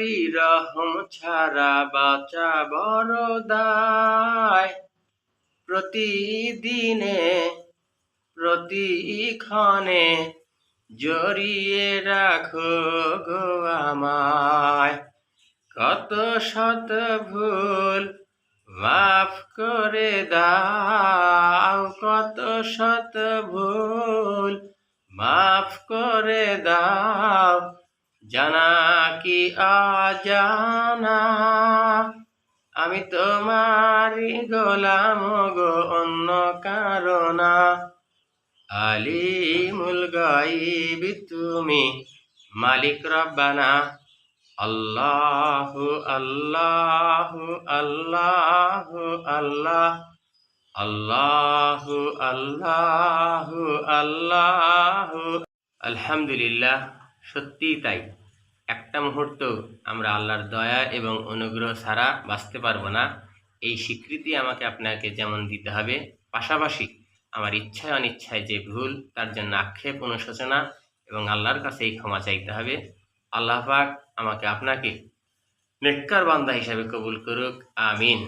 তোমারই রহম ছাড়া বাঁচা বড় দায়। প্রতিদিনে প্রতিক্ষণে জড়িয়ে রাখো গো আমায়। কত শত ভুল মাফ করে দাও, কত শত ভুল মাফ করে দাও, জানা কি অজানা। আমি তোমারই গোলাম গো, অন্য কারো না। আলিমুল গায়ব তুমি, মালিক রব্বানা। আল্লাহু আল্লাহু আল্লাহু আল্লাহ, আল্লাহু আল্লাহু আল্লাহু। আলহামদুলিল্লাহ, সত্যিই তাই। একটা মুহূর্ত আমরা আল্লাহর দয়া এবং অনুগ্রহ ছাড়া বাঁচতে পারবো না, এই স্বীকৃতি আমাকে আপনাকে যেমন দিতে হবে, পাশাপাশি আমার ইচ্ছায় অনিচ্ছায় যে ভুল, তার জন্য আক্ষেপ অনুশোচনা এবং আল্লাহর কাছে এই ক্ষমা চাইতে হবে। আল্লাহ পাক আমাকে আপনাকে নেককার বান্দা হিসাবে কবুল করুক, আমিন।